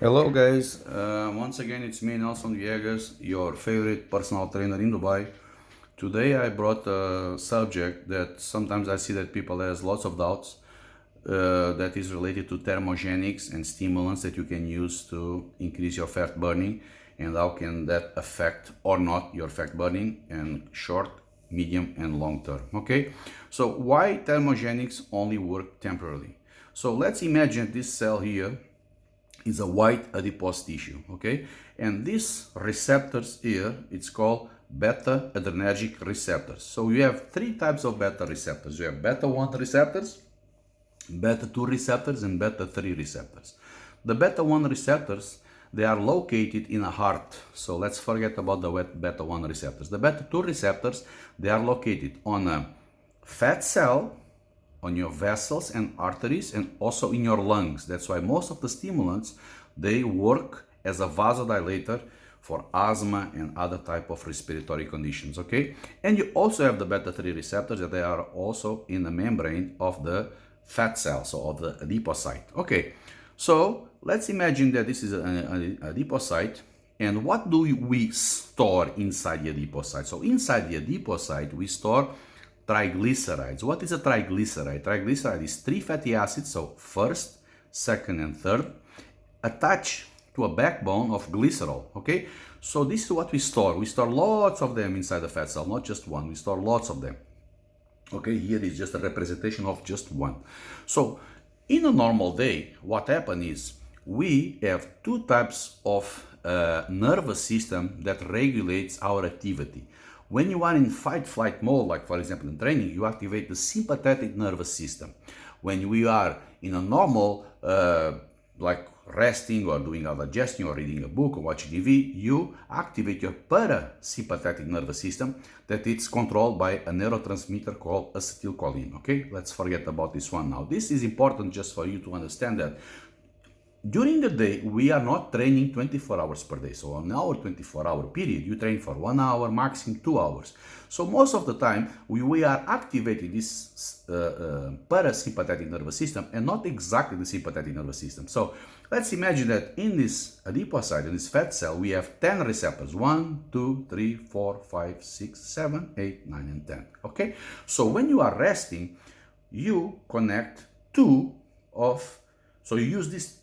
Hello guys, once again it's me Nelson Viegas, your favorite personal trainer in Dubai. Today I brought a subject that sometimes I see that people has lots of doubts that is related to thermogenics and stimulants that you can use to increase your fat burning, and how can that affect or not your fat burning in short, medium and long term. Okay, so why thermogenics only work temporarily? So let's imagine this cell here is a white adipose tissue, okay? And these receptors here, it's called beta adrenergic receptors. So you have three types of beta receptors. You have beta 1 receptors, beta 2 receptors, and beta 3 receptors. The beta 1 receptors, they are located in a heart. So let's forget about the beta 1 receptors. The beta 2 receptors, they are located on a fat cell, on your vessels and arteries, and also in your lungs. That's why most of the stimulants, they work as a vasodilator for asthma and other type of respiratory conditions, okay? And you also have the beta 3 receptors that they are also in the membrane of the fat cells, so of the adipocyte. Okay, so let's imagine that this is an adipocyte, and what do we store inside the adipocyte? So inside the adipocyte, we store triglycerides. What is a triglyceride? Triglyceride is three fatty acids, so first, second, and third, attached to a backbone of glycerol, okay? So this is what we store. We store lots of them inside the fat cell, not just one. We store lots of them. Okay, here is just a representation of just one. So in a normal day, what happens is we have two types of nervous system that regulates our activity. When you are in fight-flight mode, like for example in training, you activate the sympathetic nervous system. When we are in a normal, like resting or doing our digestion or reading a book or watching TV, you activate your parasympathetic nervous system that it's controlled by a neurotransmitter called acetylcholine. Okay, let's forget about this one now. This is important just for you to understand that during the day, we are not training 24 hours per day. So on our 24-hour period, you train for 1 hour, maximum 2 hours. So most of the time, we are activating this parasympathetic nervous system and not exactly the sympathetic nervous system. So let's imagine that in this adipocyte, in this fat cell, we have 10 receptors. 1, 2, 3, 4, 5, 6, 7, 8, 9, and 10. Okay? So when you are resting, you connect so you use these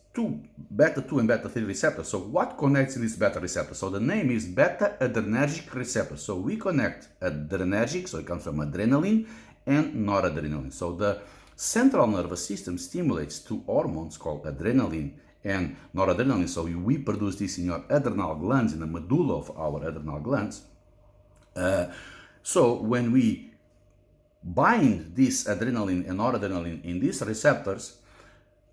beta 2 and beta 3 receptors. So what connects in this beta receptor? So the name is beta adrenergic receptor. So we connect adrenergic, so it comes from adrenaline and noradrenaline. So the central nervous system stimulates two hormones called adrenaline and noradrenaline. So we produce this in your adrenal glands, in the medulla of our adrenal glands. So when we bind this adrenaline and noradrenaline in these receptors,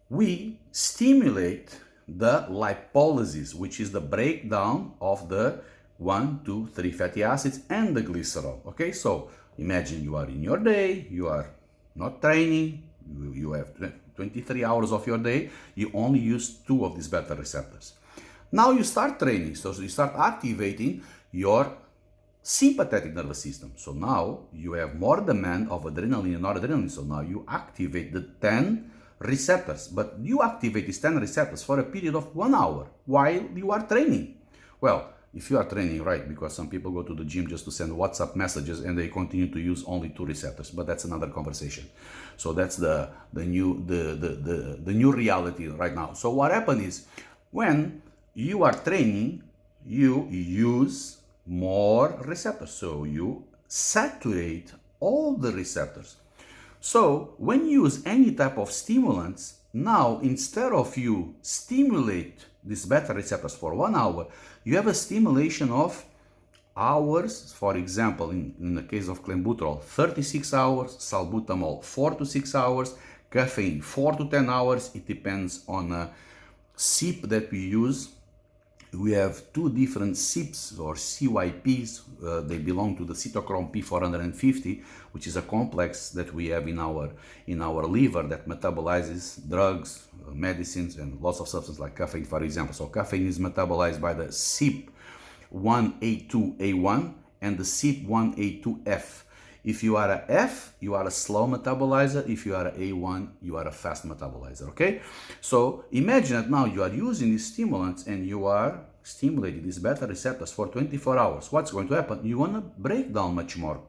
we stimulate the lipolysis, which is the breakdown of the 1, 2, 3 fatty acids and the glycerol. Okay, so imagine you are in your day, you are not training, you have 23 hours of your day, you only use 2 of these beta receptors. Now you start training, so you start activating your sympathetic nervous system. So now you have more demand of adrenaline and noradrenaline, so now you activate the 10 receptors, but you activate these 10 receptors for a period of 1 hour while you are training. Well, if you are training, right, because some people go to the gym just to send WhatsApp messages and they continue to use only 2 receptors, but that's another conversation. So that's the new reality right now. So what happens is when you are training, you use more receptors, so you saturate all the receptors. So when you use any type of stimulants, now instead of you stimulate these beta receptors for 1 hour, you have a stimulation of hours. For example, in the case of clenbuterol, 36 hours, salbutamol 4 to 6 hours, caffeine 4 to 10 hours. It depends on a sip that we use. We have 2 different CYPs or CYPs. They belong to the cytochrome P450, which is a complex that we have in our liver that metabolizes drugs, medicines, and lots of substances like caffeine, for example. So caffeine is metabolized by the CYP1A2A1 and the CYP1A2F. If you are a F, you are a slow metabolizer. If you are a A1, you are a fast metabolizer, okay? So imagine that now you are using these stimulants and you are stimulating these beta receptors for 24 hours. What's going to happen? You want to break down much more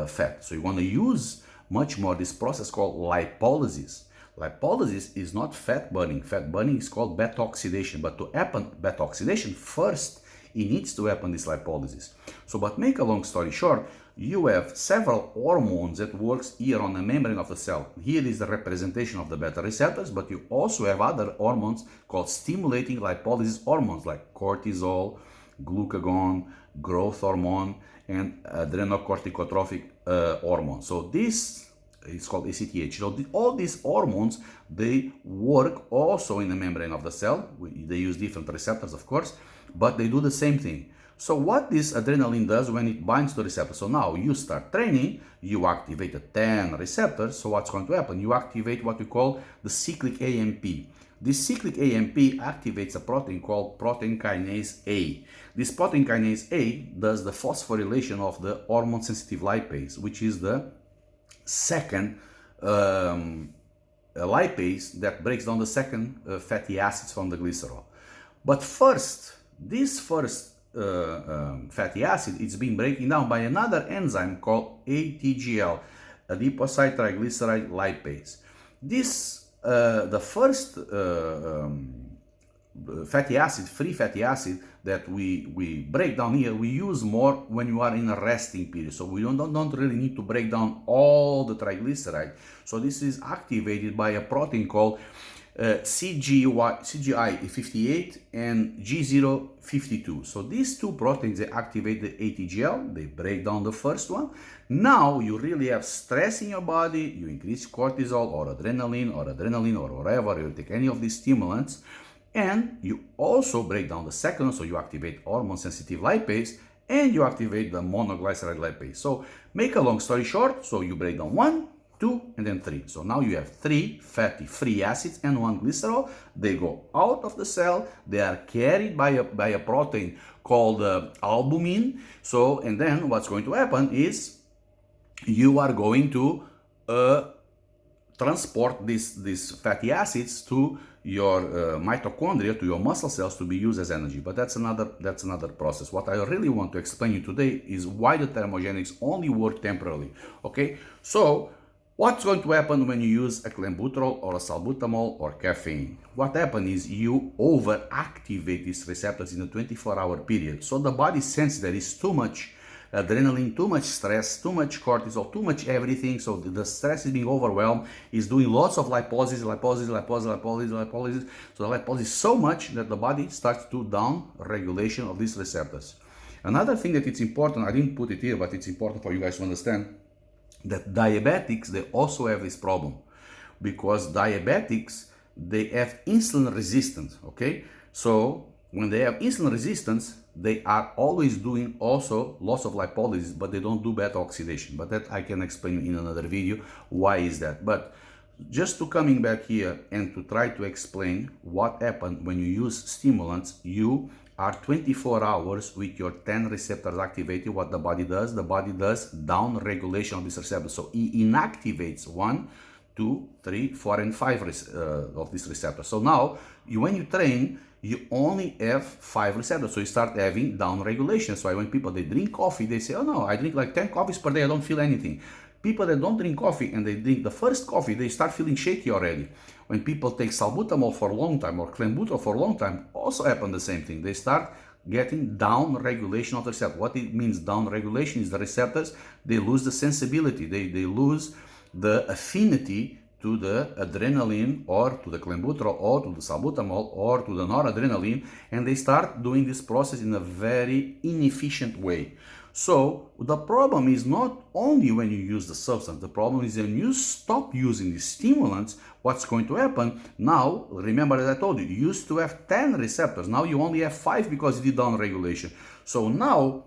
fat. So you want to use much more this process called lipolysis. Lipolysis is not fat burning. Fat burning is called beta oxidation. But to happen beta oxidation, first it needs to happen this lipolysis. So, but make a long story short, you have several hormones that works here on the membrane of the cell. Here is the representation of the beta receptors, but you also have other hormones called stimulating lipolysis hormones like cortisol, glucagon, growth hormone, and adrenocorticotropic hormone. So this is called ACTH. So all these hormones, they work also in the membrane of the cell. They use different receptors, of course, but they do the same thing. So what this adrenaline does when it binds to the receptor? So now you start training, you activate the 10 receptors. So what's going to happen? You activate what we call the cyclic AMP. This cyclic AMP activates a protein called protein kinase A. This protein kinase A does the phosphorylation of the hormone sensitive lipase, which is the second lipase that breaks down the second fatty acids from the glycerol. But first, this first fatty acid is being broken down by another enzyme called ATGL, adipocyte triglyceride lipase. This the first fatty acid, free fatty acid that we break down here, we use more when you are in a resting period. So we don't really need to break down all the triglyceride. So this is activated by a protein called CGI58 and G052. So these two proteins, they activate the ATGL, they break down the first one. Now you really have stress in your body, you increase cortisol or adrenaline or whatever, you take any of these stimulants, and you also break down the second, so you activate hormone sensitive lipase and you activate the monoglyceride lipase. So make a long story short, so you break down 1, 2, and then 3. So now you have 3 fatty free acids and 1 glycerol. They go out of the cell. They are carried by a protein called albumin. So, and then what's going to happen is you are going to transport these fatty acids to your mitochondria, to your muscle cells, to be used as energy. But that's another process. What I really want to explain you today is why the thermogenics only work temporarily. Okay, so what's going to happen when you use a clenbuterol or a salbutamol or caffeine? What happens is you overactivate these receptors in a 24-hour period. So the body senses there is too much adrenaline, too much stress, too much cortisol, too much everything. So the stress is being overwhelmed, is doing lots of lipolysis. So the lipolysis is so much that the body starts to down regulation of these receptors. Another thing that it's important, I didn't put it here, but it's important for you guys to understand, that diabetics, they also have this problem, because diabetics, they have insulin resistance, okay? So when they have insulin resistance, they are always doing also loss of lipolysis, but they don't do beta oxidation. But that I can explain in another video. Why is that? But just to coming back here and to try to explain what happened when you use stimulants, you are 24 hours with your 10 receptors activated. What the body does down regulation of these receptors. So it inactivates 1, 2, 3, 4, and 5 of these receptors. So now when you train, you only have 5 receptors, so you start having down regulation. So when people, they drink coffee, they say, oh no, I drink like 10 coffees per day, I don't feel anything. People that don't drink coffee and they drink the first coffee, they start feeling shaky already. When people take salbutamol for a long time or clenbuterol for a long time, also happen the same thing. They start getting down regulation of the receptor. What it means down regulation is the receptors, they lose the sensibility, they lose the affinity to the adrenaline or to the clenbuterol or to the salbutamol or to the noradrenaline, and they start doing this process in a very inefficient way. So the problem is not only when you use the substance, the problem is when you stop using the stimulants, what's going to happen? Now, remember that I told you, you used to have 10 receptors, now you only have 5 because you did down regulation. So now,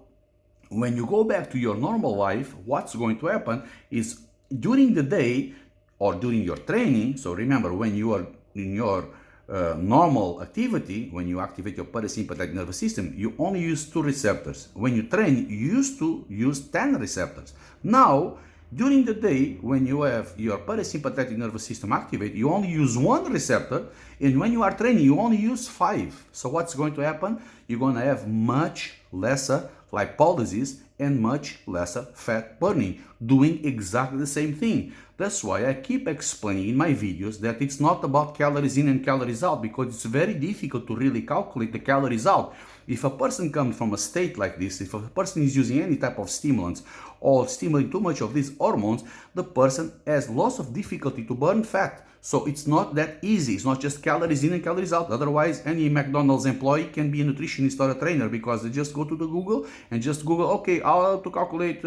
when you go back to your normal life, what's going to happen is during the day, or during your training, so remember when you are in your normal activity, when you activate your parasympathetic nervous system, you only use 2 receptors. When you train, you used to use 10 receptors. Now, during the day, when you have your parasympathetic nervous system activated, you only use 1 receptor, and when you are training, you only use 5. So what's going to happen? You're going to have much lesser lipolysis and much lesser fat burning, doing exactly the same thing. That's why I keep explaining in my videos that it's not about calories in and calories out, because it's very difficult to really calculate the calories out. If a person comes from a state like this, if a person is using any type of stimulants or stimulating too much of these hormones, the person has lots of difficulty to burn fat. So it's not that easy. It's not just calories in and calories out. Otherwise, any McDonald's employee can be a nutritionist or a trainer, because they just go to the Google and just Google, okay, how to calculate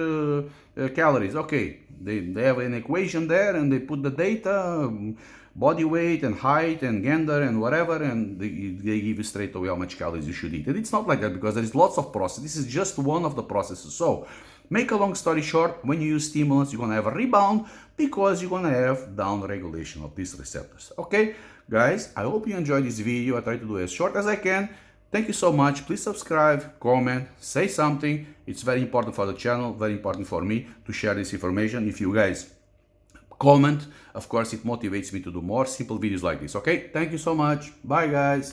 calories. Okay, they have an equation there and they put the data, body weight and height and gender and whatever, and they give you straight away how much calories you should eat. And it's not like that, because there is lots of processes. This is just one of the processes. So make a long story short, when you use stimulants, you're going to have a rebound, because you're going to have down regulation of these receptors. Okay, guys, I hope you enjoyed this video. I try to do it as short as I can. Thank you so much. Please subscribe, comment, say something. It's very important for the channel, very important for me to share this information. If you guys comment, of course, it motivates me to do more simple videos like this. Okay, thank you so much. Bye, guys.